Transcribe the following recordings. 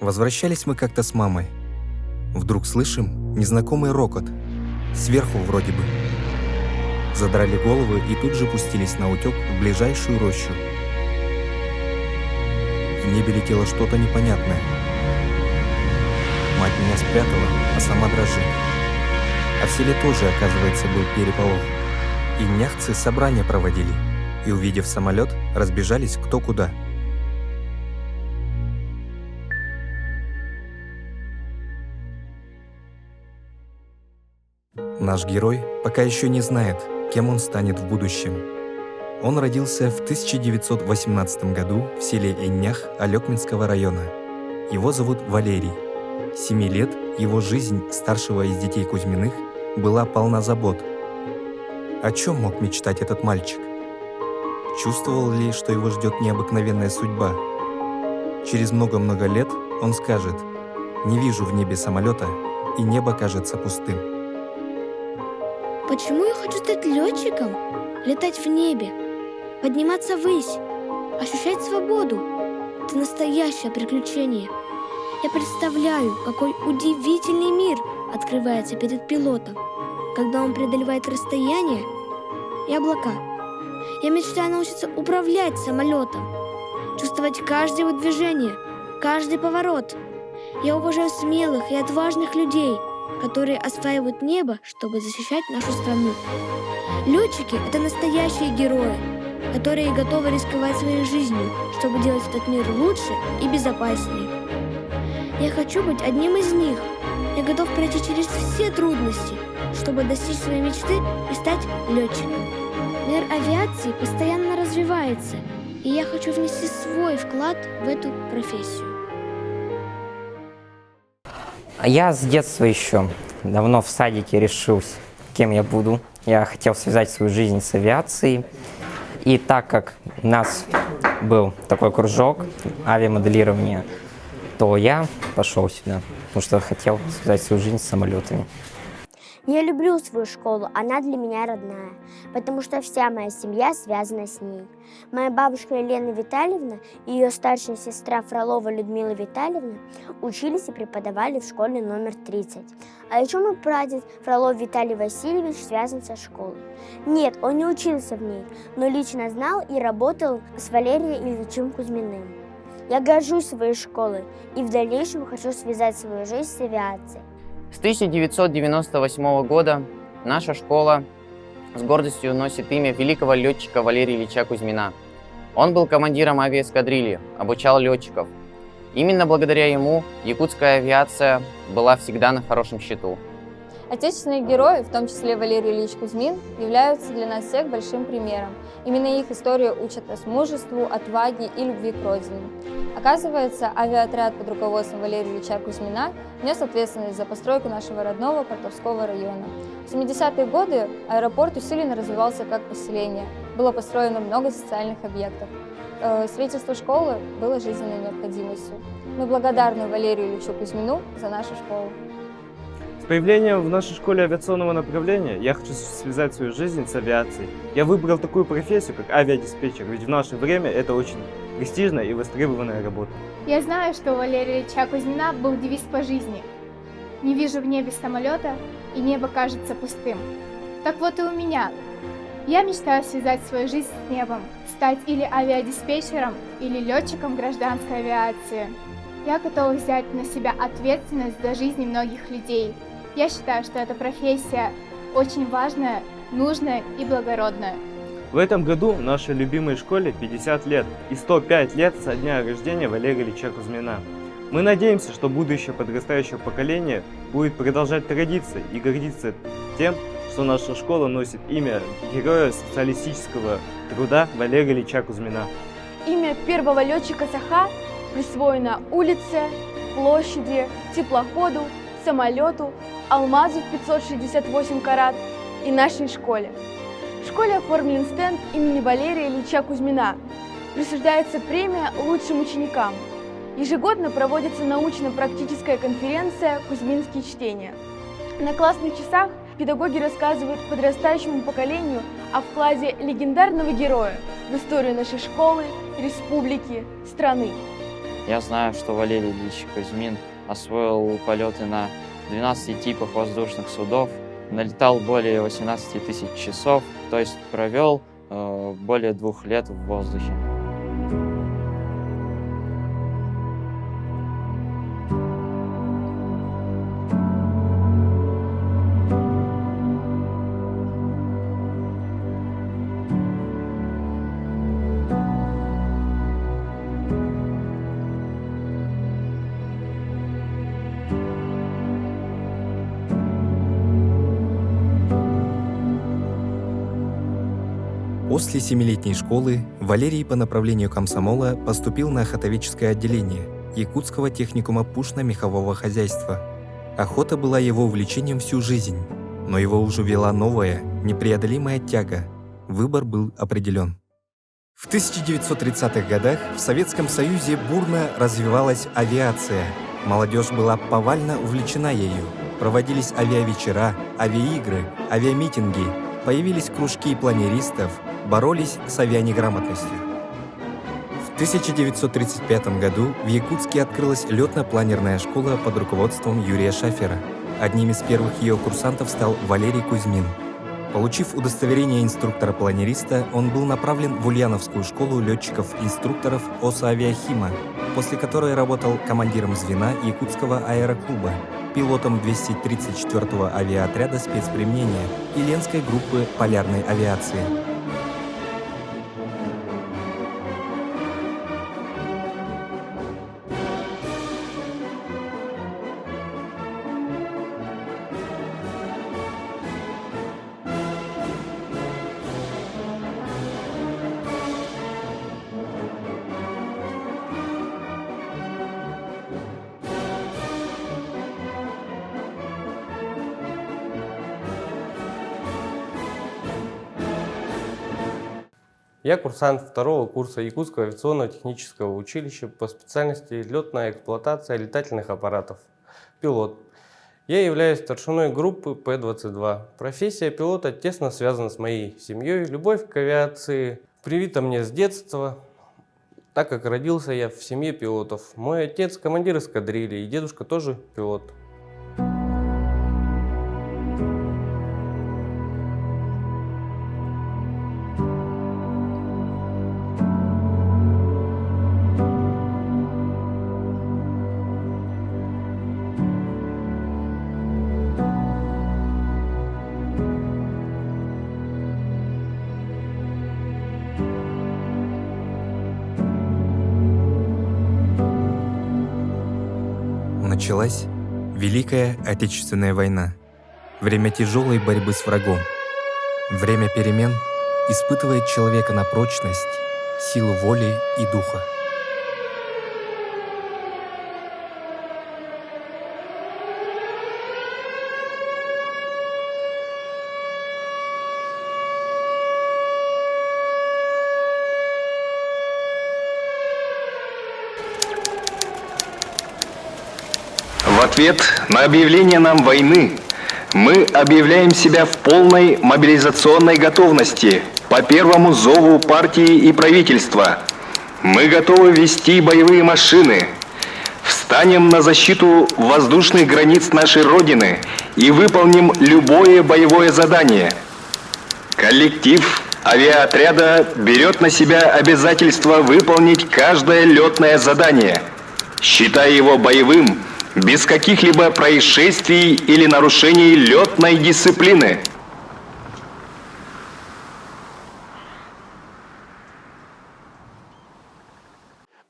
Возвращались мы как-то с мамой. Вдруг слышим незнакомый рокот. Сверху вроде бы. Задрали головы и тут же пустились на утек в ближайшую рощу. В небе летело что-то непонятное. Мать меня спрятала, а сама дрожит. А в селе тоже, оказывается, был переполох. И няхцы собрания проводили. И, увидев самолет, разбежались кто куда. Наш герой пока еще не знает, кем он станет в будущем. Он родился в 1918 году в селе Эннях Алекминского района. Его зовут Валерий. 7 лет его жизнь старшего из детей Кузьминых была полна забот. О чем мог мечтать этот мальчик? Чувствовал ли, что его ждет необыкновенная судьба? Через много-много лет он скажет: «Не вижу в небе самолета, и небо кажется пустым». Почему я хочу стать летчиком? Летать в небе, подниматься ввысь, ощущать свободу. Это настоящее приключение. Я представляю, какой удивительный мир открывается перед пилотом, когда он преодолевает расстояние и облака. Я мечтаю научиться управлять самолетом, чувствовать каждое его движение, каждый поворот. Я уважаю смелых и отважных людей, которые осваивают небо, чтобы защищать нашу страну. Летчики — это настоящие герои, которые готовы рисковать своей жизнью, чтобы делать этот мир лучше и безопаснее. Я хочу быть одним из них. Я готов пройти через все трудности, чтобы достичь своей мечты и стать летчиком. Мир авиации постоянно развивается, и я хочу внести свой вклад в эту профессию. Я с детства еще давно в садике решился, кем я буду. Я хотел связать свою жизнь с авиацией. И так как у нас был такой кружок авиамоделирования, то я пошел сюда, потому что хотел связать свою жизнь с самолетами. Я люблю свою школу, она для меня родная, потому что вся моя семья связана с ней. Моя бабушка Елена Витальевна и ее старшая сестра Фролова Людмила Витальевна учились и преподавали в школе номер 30. А еще мой прадед Фролов Виталий Васильевич связан со школой. Нет, он не учился в ней, но лично знал и работал с Валерием Ильичем Кузьминым. Я горжусь своей школой и в дальнейшем хочу связать свою жизнь с авиацией. С 1998 года наша школа с гордостью носит имя великого летчика Валерия Ильича Кузьмина. Он был командиром авиаэскадрильи, обучал летчиков. Именно благодаря ему якутская авиация была всегда на хорошем счету. Отечественные герои, в том числе Валерий Ильич Кузьмин, являются для нас всех большим примером. Именно их история учит нас мужеству, отваге и любви к родине. Оказывается, авиаотряд под руководством Валерия Ильича Кузьмина нес ответственность за постройку нашего родного Портовского района. В 70-е годы аэропорт усиленно развивался как поселение. Было построено много социальных объектов. Строительство школы было жизненной необходимостью. Мы благодарны Валерию Ильичу Кузьмину за нашу школу. С появлением в нашей школе авиационного направления я хочу связать свою жизнь с авиацией. Я выбрал такую профессию, как авиадиспетчер, ведь в наше время это очень престижная и востребованная работа. Я знаю, что у Валерия Ильича Кузьмина был девиз по жизни: «Не вижу в небе самолета, и небо кажется пустым». Так вот и у меня. Я мечтаю связать свою жизнь с небом, стать или авиадиспетчером, или летчиком гражданской авиации. Я готова взять на себя ответственность за жизни многих людей. Я считаю, что эта профессия очень важная, нужная и благородная. В этом году в нашей любимой школе 50 лет и 105 лет со дня рождения Валерия Ильича Кузьмина. Мы надеемся, что будущее подрастающее поколение будет продолжать традиции и гордиться тем, что наша школа носит имя героя социалистического труда Валерия Ильича Кузьмина. Имя первого летчика Саха присвоено улице, площади, теплоходу, самолету, алмазу в 568 карат и нашей школе. В школе оформлен стенд имени Валерия Ильича Кузьмина. Присуждается премия лучшим ученикам. Ежегодно проводится научно-практическая конференция «Кузьминские чтения». На классных часах педагоги рассказывают подрастающему поколению о вкладе легендарного героя в историю нашей школы, республики, страны. Я знаю, что Валерий Ильич Кузьмин освоил полеты на 12 типах воздушных судов, налетал более 18 тысяч часов, то есть провел более 2 лет в воздухе. После 7-летней школы Валерий по направлению комсомола поступил на охотоведческое отделение Якутского техникума пушно-мехового хозяйства. Охота была его увлечением всю жизнь, но его уже вела новая, непреодолимая тяга. Выбор был определен. В 1930-х годах в Советском Союзе бурно развивалась авиация. Молодежь была повально увлечена ею. Проводились авиавечера, авиаигры, авиамитинги. Появились кружки планеристов, боролись с авианеграмотностью. В 1935 году в Якутске открылась летно-планерная школа под руководством Юрия Шафера. Одним из первых ее курсантов стал Валерий Кузьмин. Получив удостоверение инструктора-планериста, он был направлен в Ульяновскую школу летчиков-инструкторов ОСА-Авиахима, после которой работал командиром звена Якутского аэроклуба, пилотом 234-го авиаотряда спецприменения и Ленской группы полярной авиации. Я курсант второго курса Якутского авиационно-технического училища по специальности летная эксплуатация летательных аппаратов. Пилот. Я являюсь старшиной группы П-22. Профессия пилота тесно связана с моей семьей. Любовь к авиации привита мне с детства, так как родился я в семье пилотов. Мой отец командир эскадрильи и дедушка тоже пилот. Началась Великая Отечественная война. Время тяжелой борьбы с врагом. Время перемен испытывает человека на прочность, силу воли и духа. В ответ на объявление нам войны мы объявляем себя в полной мобилизационной готовности по первому зову партии и правительства. Мы готовы вести боевые машины. Встанем на защиту воздушных границ нашей Родины и выполним любое боевое задание. Коллектив авиаотряда берет на себя обязательство выполнить каждое летное задание, считая его боевым, без каких-либо происшествий или нарушений летной дисциплины.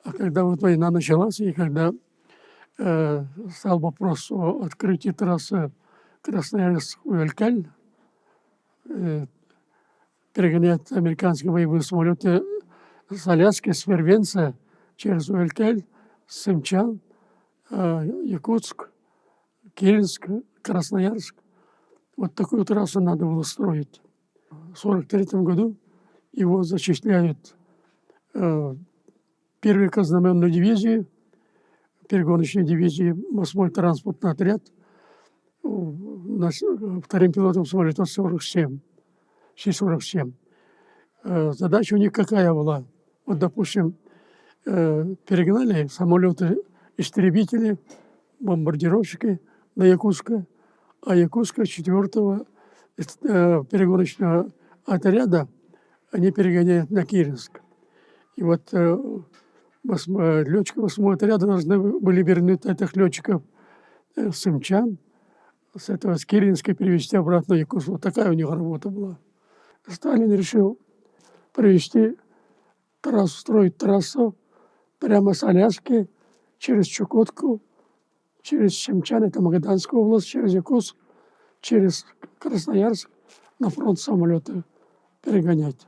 А когда вот война началась, и когда стал вопрос о открытии трассы Красноярск-Уэлькаль, перегонять американские боевые самолеты с Аляски, с Фервенца через Уэлькаль, Сымчан, Якутск, Киренск, Красноярск. Вот такую трассу надо было строить. В 1943 году его зачисляют первой казнознаменной дивизии, перегоночной дивизии, 8-й транспортный отряд, вторым пилотом самолета 47, Си-47. Задача у них какая была? Вот, допустим, перегнали самолеты-истребители, бомбардировщики до Якутска, а Якутска 4-го перегоночного отряда они перегоняют на Киренск. И вот летчики 8-го отряда должны были вернуть этих летчиков с Имчан, с Киренска перевести обратно в Якутск. Вот такая у них работа была. Сталин решил провести трассу, строить трассу прямо с Аляски через Чукотку, через Чемчан, это Магаданская область, через Якутск, через Красноярск на фронт самолеты перегонять.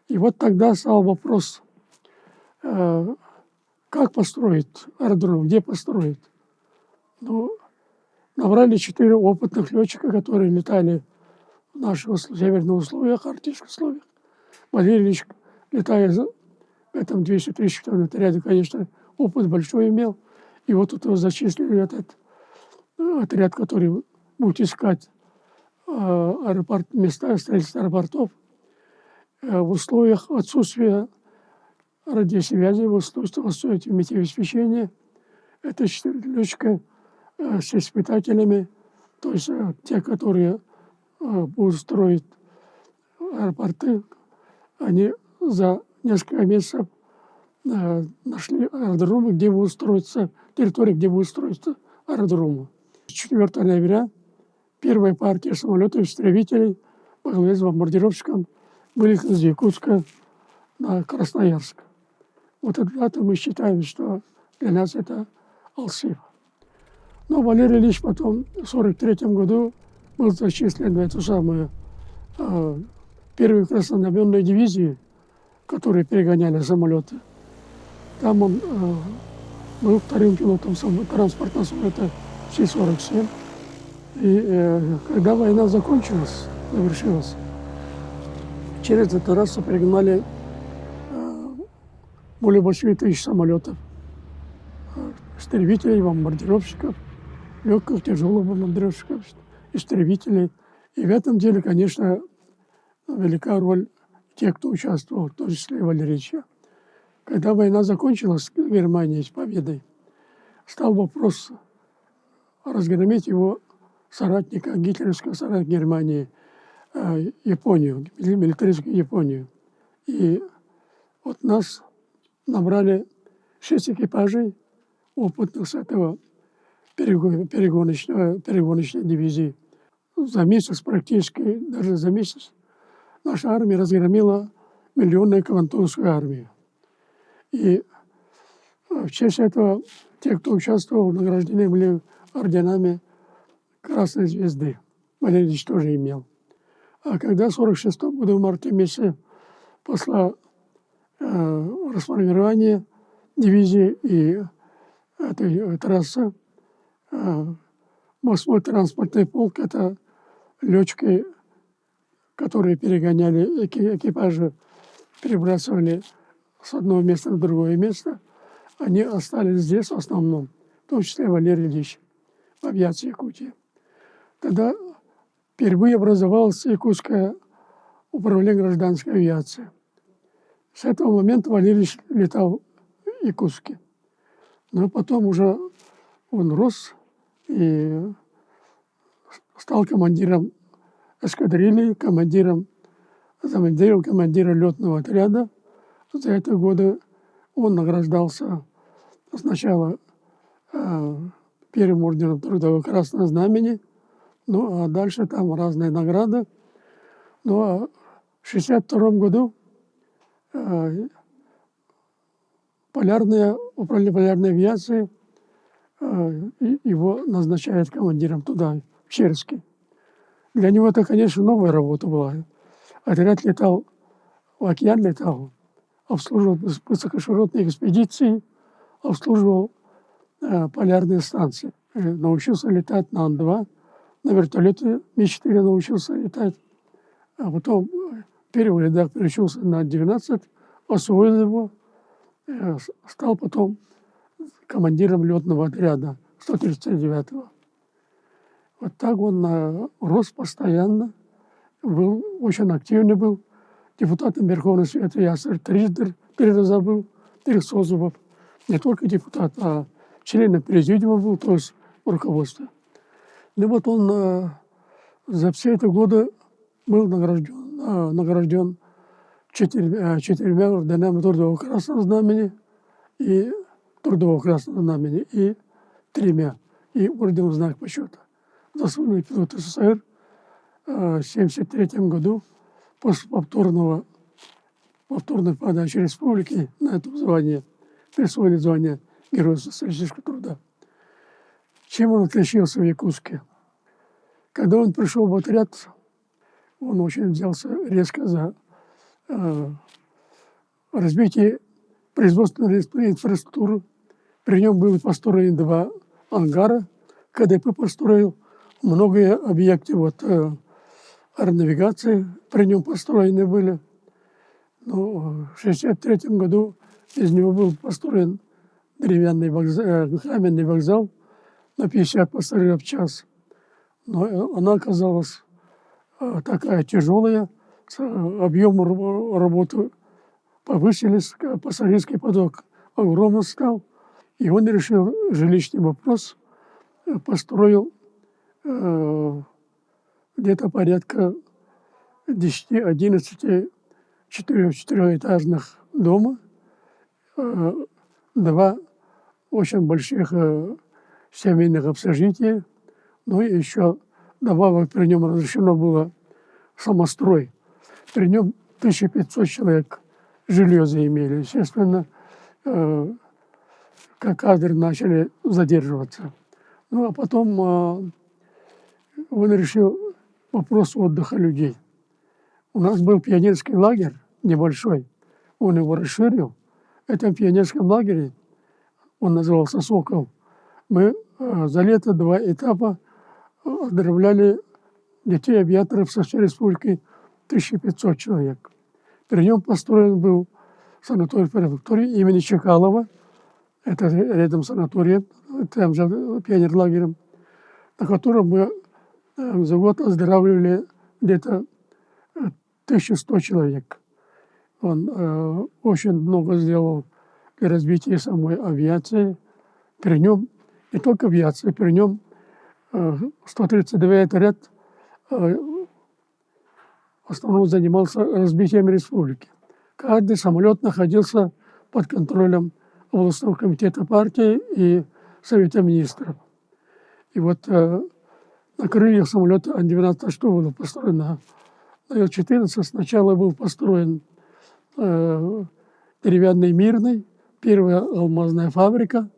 И вот тогда стал вопрос, как построить аэродром, где построить. Ну, набрали 4 опытных летчика, которые летали в наших северных условиях, арктических условиях. Валерий Ильич, летая в этом 234-м отряде, конечно, опыт большой имел. И вот тут его зачислили этот отряд, который будет искать места строительства аэропортов в условиях отсутствия радиосвязи, в условиях отсутствия метеообеспечения. Это 4 летчика с испытателями, то есть те, которые будут строить аэропорты, они за несколько месяцев нашли аэродромы, где будут строиться, территории, где будут строиться аэродромы. 4 ноября первая партия самолетов-истребителей во главе с бомбардировщиком вылетела из Якутска на Красноярск. Вот эту дату мы считаем, что для нас это Алсив. Но Валерий Ильич потом в 1943 году был зачислен в эту самую первую краснознаменную дивизию, которые перегоняли самолеты. Там он был вторым пилотом транспортного самолета Си-47. И когда война закончилась, завершилась, через эту трассу перегнали более 8 тысяч самолетов, истребителей, бомбардировщиков, легких, тяжелых бомбардировщиков, истребителей. И в этом деле, конечно, велика роль тех, кто участвовал, в том числе и Валерий Ильич. Когда война закончилась в Германии с победой, стал вопрос разгромить его соратника, гитлеровского соратника Германии, Японию, милитаристскую Японию. И вот нас набрали 6 экипажей опытных с этого перегоночной дивизии. За месяц практически, даже за месяц, наша армия разгромила миллионную Квантунскую армию. И в честь этого те, кто участвовал в награждении, были орденами Красной Звезды. Валерий Ильич тоже имел. А когда в 1946 году, в марте месяце, после расформирования дивизии и этой трассы, 8-й транспортный полк, это летчики, которые перегоняли экипажи, перебрасывали с одного места на другое место, они остались здесь в основном, в том числе Валерий Ильич, в авиации Якутии. Тогда впервые образовалось Якутское управление гражданской авиации. С этого момента Валерий Ильич летал в Якутске. Но потом уже он рос и стал командиром эскадрильи, заместителем командира летного отряда. За эти годы он награждался сначала первым орденом Трудового Красного Знамени, ну а дальше там разные награды. Ну а в 1962 году управление полярной авиации его назначает командиром туда, в Черске. Для него это, конечно, новая работа была. Отряд летал, в океан летал, обслуживал высокоширотные экспедиции, обслуживал полярные станции. Научился летать на Ан-2, на вертолете Ми-4 научился летать. А потом в первых рядах переучился на 19, освоил его, стал потом командиром летного отряда 139-го. Вот так он рос постоянно, очень активный был. Депутатом Верховного Совета ЯСР 3 раза был, трех созывов. Не только депутат, а членом президиума был, то есть руководство. И вот он за все эти годы был награжден 4 орденами Трудового Красного Знамени и Трудового Красного Знамени и 3 и орденом Знак Почета. Заслуженный пилот СССР в 1973 году после повторной подачи республики на это звание присвоили звание Героя социалистического труда. Чем он отличился в Якутске? Когда он пришел в отряд, он очень взялся резко за развитие производственной инфраструктуры. При нем были построены 2 ангара. КДП построил многие объекты аэронавигации, при нем построены были. Но в 1963 году из него был построен каменный вокзал на 50 пассажиров в час. Но она оказалась такая тяжелая, объем работы повысились, пассажирский поток огромный стал. И он решил жилищный вопрос, построил где-то порядка 10-11 четырехэтажных дома, 2 очень больших семейных общежития, ну и еще добавок при нем разрешено было самострой. При нем 1500 человек жилье заимели. Естественно, как кадры начали задерживаться. Ну а потом он решил вопрос отдыха людей. У нас был пионерский лагерь небольшой, он его расширил. В этом пионерском лагере, он назывался «Сокол», мы за лето 2 этапа оздоровляли детей-авиаторов со всей республики 1500 человек. При нем построен был санаторий префектуры имени Чекалова, это рядом с санаторием, там же пионерлагерем, на котором мы за год оздоравливали где-то 1100 человек. Он очень много сделал для развития самой авиации. При нем не только авиация, при нем 139-й отряд в основном занимался разбитием республики. Каждый самолет находился под контролем областного комитета партии и Совета министров. И вот на крыльях самолета Ан-12 что было построено? На Ил-14 сначала был построен деревянный Мирный, первая алмазная фабрика.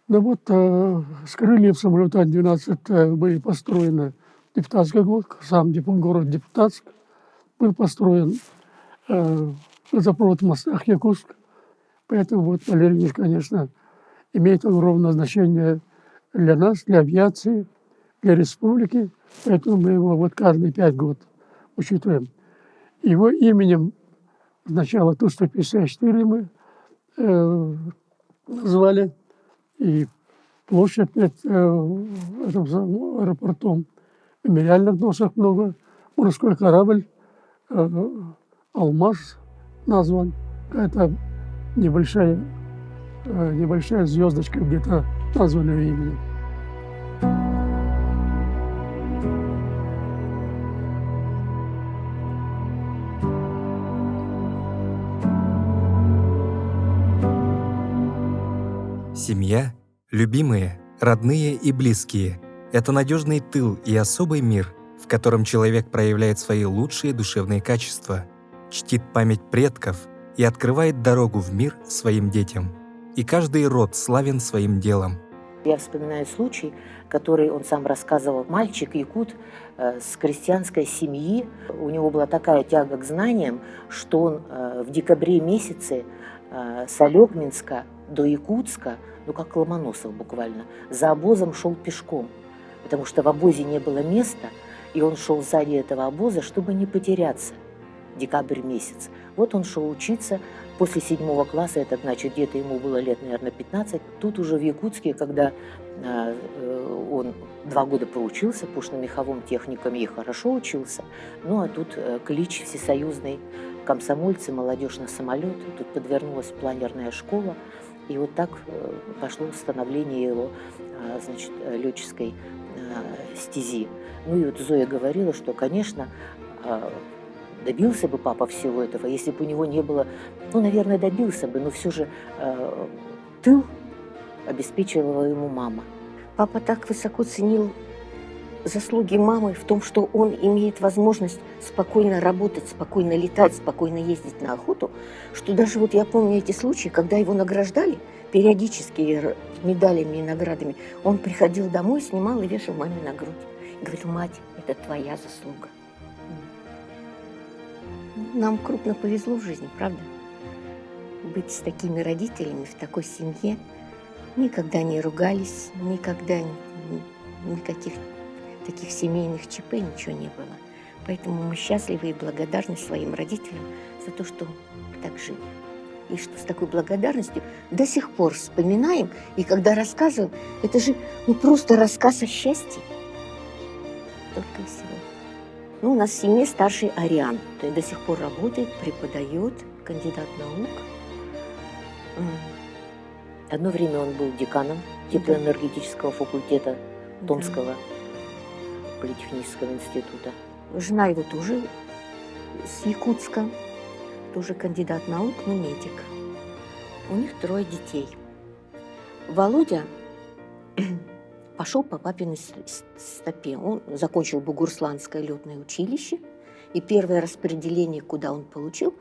Да вот с крыльев самолета Ан-12 были построены депутатский город, сам город Депутатск. Был построен газопровод в мостах Якутск. Поэтому вот Валерий Ильич, конечно, имеет огромное значение для нас, для авиации, для республики. Поэтому мы его вот каждые 5 год учитываем. Его именем сначала Ту-154 мы назвали, и площадь перед этим аэропортом. Мемориальных досок много. Морской корабль «Алмаз» назван. Какая-то небольшая звездочка где-то названа именем. Семья, любимые, родные и близкие – это надежный тыл и особый мир, в котором человек проявляет свои лучшие душевные качества, чтит память предков и открывает дорогу в мир своим детям. И каждый род славен своим делом. Я вспоминаю случай, который он сам рассказывал. Мальчик, якут, с крестьянской семьи. У него была такая тяга к знаниям, что он в декабре месяце с Алёкминска до Якутска, ну как Ломоносов буквально, за обозом шел пешком, потому что в обозе не было места, и он шел сзади этого обоза, чтобы не потеряться. Декабрь месяц. Вот он шел учиться после 7 класса, это значит где-то ему было лет, наверное, 15. Тут уже в Якутске, когда он 2 года поучился, потому что на меховом техникуме и хорошо учился, ну а тут клич всесоюзный комсомольцы, молодежь на самолет. Тут подвернулась планерная школа. И вот так пошло становление его, значит, летческой стези. Ну и вот Зоя говорила, что, конечно, добился бы папа всего этого, если бы у него не было, ну, наверное, добился бы, но все же тыл обеспечивала ему мама. Папа так высоко ценил заслуги мамы в том, что он имеет возможность спокойно работать, спокойно летать, спокойно ездить на охоту, что даже вот я помню эти случаи, когда его награждали периодически медалями и наградами, он приходил домой, снимал и вешал маме на грудь. И говорил: мать, это твоя заслуга. Нам крупно повезло в жизни, правда? Быть с такими родителями, в такой семье. Никогда не ругались, никогда никаких таких семейных ЧП ничего не было. Поэтому мы счастливы и благодарны своим родителям за то, что так жили. И что с такой благодарностью до сих пор вспоминаем, и когда рассказываем, это же не просто рассказ о счастье. Только и всего. Ну, у нас в семье старший Ариан, то есть до сих пор работает, преподает, кандидат наук. Одно время он был деканом теплоэнергетического факультета Томского политехнического института. Жена его тоже с Якутска, тоже кандидат наук, но медик. У них 3 детей. Володя пошел по папиной стопе. Он закончил Бугурусланское летное училище. И первое распределение, куда он получил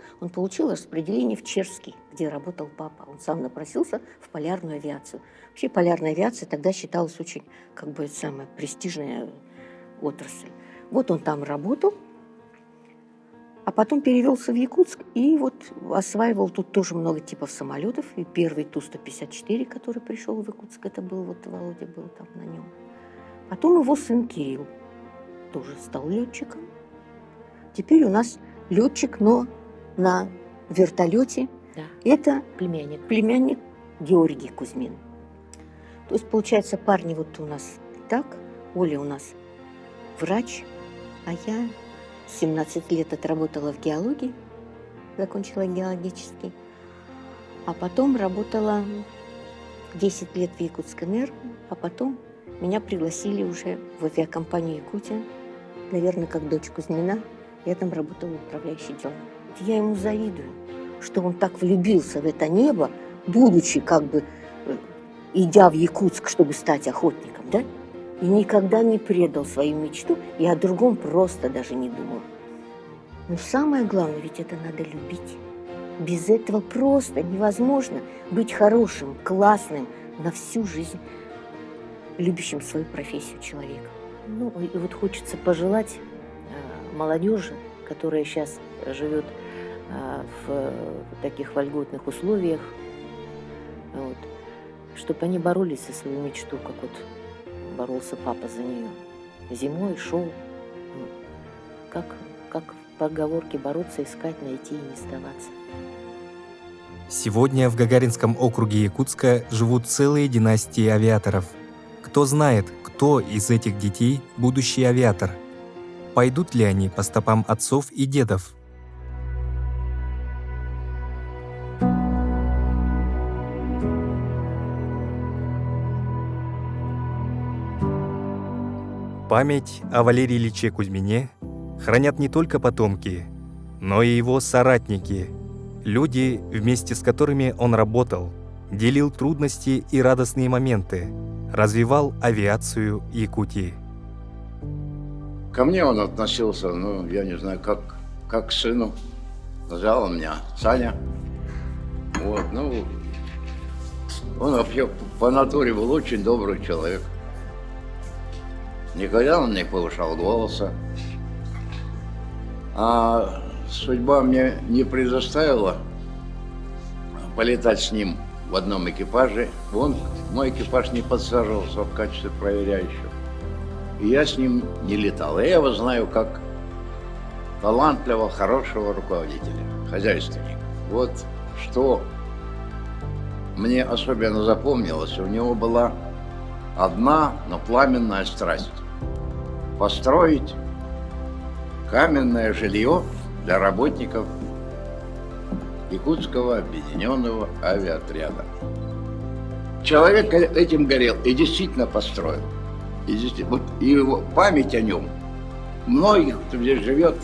распределение в Черский, где работал папа. Он сам напросился в полярную авиацию. Вообще полярная авиация тогда считалась очень, как бы, самая престижная отрасль. Вот он там работал, а потом перевелся в Якутск и вот осваивал тут тоже много типов самолетов. И первый Ту-154, который пришел в Якутск, это был, вот Володя был там на нем. Потом его сын Кирилл тоже стал летчиком. Теперь у нас летчик, но на вертолете. Да. Это племянник Георгий Кузьмин. То есть, получается, парни вот у нас так, Оля у нас врач, а я 17 лет отработала в геологии, закончила геологический, а потом работала 10 лет в Якутскэнерго, а потом меня пригласили уже в авиакомпанию «Якутия», наверное, как дочь Кузьмина. Я там работала управляющей делами. Я ему завидую, что он так влюбился в это небо, будучи как бы, идя в Якутск, чтобы стать охотником, да? И никогда не предал свою мечту, и о другом просто даже не думал. Но самое главное, ведь это надо любить. Без этого просто невозможно быть хорошим, классным, на всю жизнь любящим свою профессию человеком. Ну, и вот хочется пожелать молодежи, которая сейчас живет в таких вольготных условиях, вот, чтобы они боролись за свою мечту, как вот боролся папа за нее. Зимой шел, как в поговорке, бороться, искать, найти и не сдаваться. Сегодня в Гагаринском округе Якутска живут целые династии авиаторов. Кто знает, кто из этих детей будущий авиатор? Пойдут ли они по стопам отцов и дедов? Память о Валерии Ильиче Кузьмине хранят не только потомки, но и его соратники, люди, вместе с которыми он работал, делил трудности и радостные моменты, развивал авиацию Якутии. Ко мне он относился, ну, я не знаю, как к сыну. Назвал он меня Саня. Вот, ну, он вообще по натуре был очень добрый человек. Никогда он не повышал голоса. А судьба мне не предоставила полетать с ним в одном экипаже. Мой экипаж не подсаживался в качестве проверяющего. И я с ним не летал. Я его знаю как талантливого, хорошего руководителя, хозяйственника. Вот что мне особенно запомнилось, у него была одна, но пламенная страсть. Построить каменное жилье для работников Якутского объединенного авиаотряда. Человек этим горел и действительно построил. И его память о нем многих, кто здесь живет,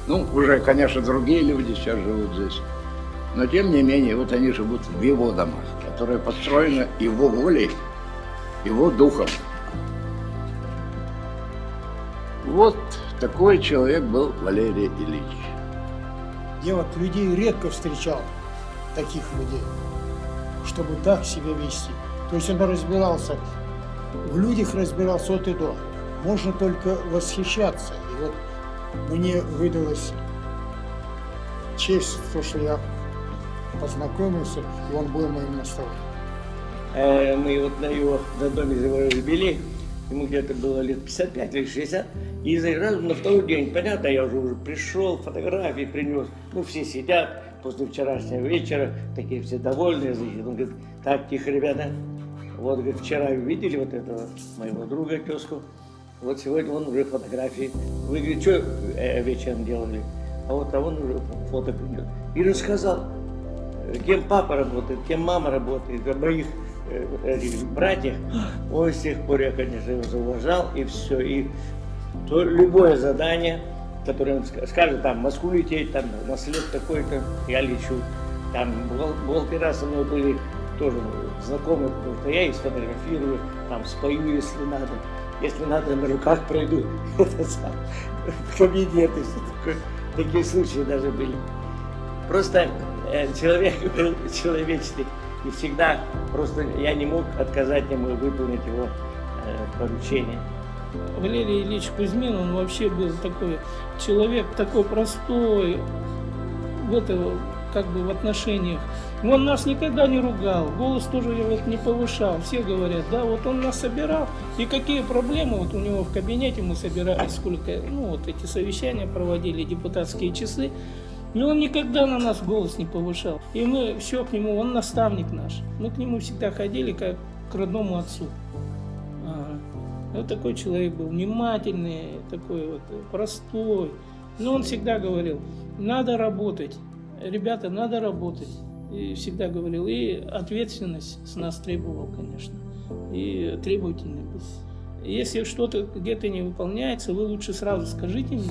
ну, уже, конечно, другие люди сейчас живут здесь, но тем не менее, вот они живут в его домах, которые построены его волей, его духом. Вот такой человек был Валерий Ильич. Я вот людей редко встречал, таких людей, чтобы так себя вести. То есть он разбирался, в людях разбирался от и до. Можно только восхищаться. И вот мне выдалась честь, то, что я познакомился, и он был моим наставником. Мы вот на его на доме его юбилей, ему где-то было лет 55 или 60, и сразу на второй день, понятно, я уже пришел, фотографии принес, ну все сидят после вчерашнего вечера, такие все довольные, значит, он говорит, так, тихо, ребята, вот, говорит, вчера видели вот этого моего друга, тезку, вот сегодня он уже фотографии, вы, говорит, что вечером делали, а он уже фото принес, и рассказал, кем папа работает, кем мама работает, о моих братьях, он с тех пор я, конечно, его зауважал, и все, и то любое задание, которое он скажет, там, в Москву лететь, там, на след такой-то, я лечу, там, бухгалтера со мной были тоже знакомые, потому что я их сфотографирую, там, спою, если надо, на руках пройду, в кабинет, и все такое, такие случаи даже были. Просто человек был человечный, и всегда просто я не мог отказать ему выполнить его поручение. Валерий Ильич Кузьмин, он вообще был такой человек, такой простой в отношениях. Он нас никогда не ругал, голос тоже не повышал. Все говорят, да, вот он нас собирал, и какие проблемы вот у него в кабинете мы собирались, сколько, эти совещания проводили, депутатские часы. Но он никогда на нас голос не повышал. И мы все к нему, он наставник наш. Мы к нему всегда ходили как к родному отцу. Вот такой человек был, внимательный, такой простой. Но он всегда говорил, надо работать. Ребята, надо работать. И всегда говорил, и ответственность с нас требовал, конечно. И требовательный был. Если что-то где-то не выполняется, вы лучше сразу скажите мне,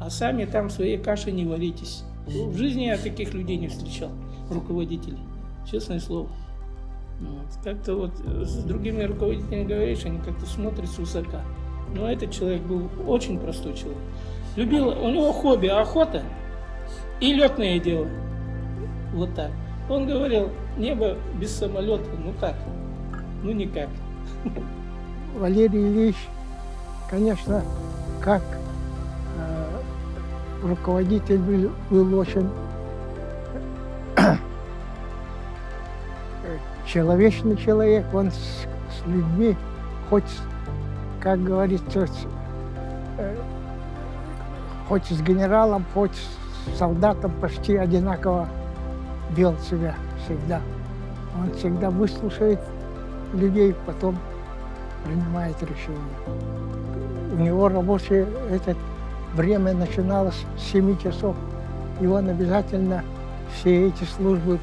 а сами там своей кашей не варитесь. В жизни я таких людей не встречал, руководителей, честное слово. Как-то с другими руководителями говоришь, они как-то смотрят свысока. Но этот человек был очень простой человек. Любил, у него хобби охота и летное дело. Вот так. Он говорил, небо без самолета, как? Никак. Валерий Ильич, конечно, как руководитель был очень человечный человек, он с людьми, хоть, как говорится, хоть с генералом, хоть с солдатом почти одинаково вел себя всегда. Он всегда выслушает людей, потом принимает решение. У него рабочее время начиналось с 7 часов, и он обязательно все эти службы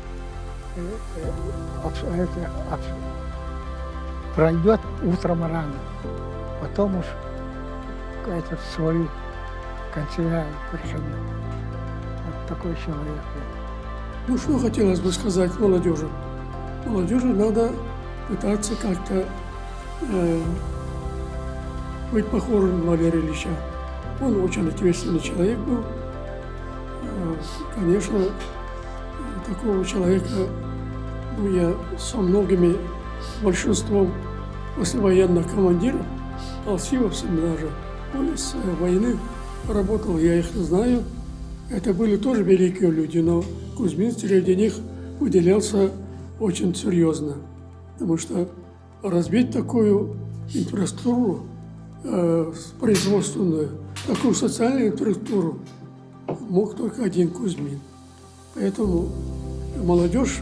пройдет утром рано, потом уж свою канцелярию приходит. Вот такой человек. Ну, что хотелось бы сказать молодежи? Молодежи надо пытаться как-то быть похожим на Валерия Ильича. Он очень ответственный человек был. Конечно, такого человека я со многими, большинством послевоенных командиров, алсивовцами даже, с войны работал, я их знаю. Это были тоже великие люди, но Кузьмин среди них выделялся очень серьезно, потому что развить такую инфраструктуру производственную, такую социальную инфраструктуру мог только один Кузьмин. Поэтому молодежь,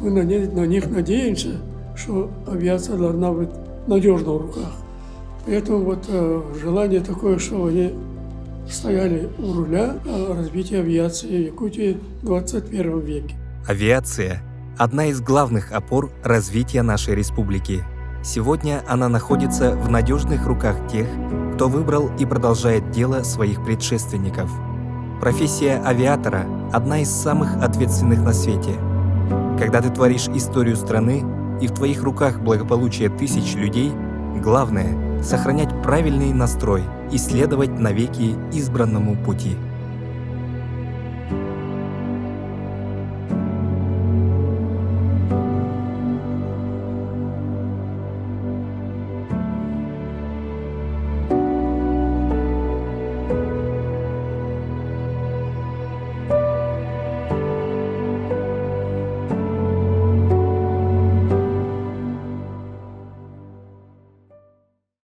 мы на них надеемся, что авиация должна быть надежна в руках. Поэтому желание такое, что они стояли у руля развития авиации в Якутии в 21 веке. Авиация – одна из главных опор развития нашей республики. Сегодня она находится в надежных руках тех, кто выбрал и продолжает дело своих предшественников. Профессия авиатора – одна из самых ответственных на свете. Когда ты творишь историю страны, и в твоих руках благополучие тысяч людей, главное – сохранять правильный настрой и следовать навеки избранному пути.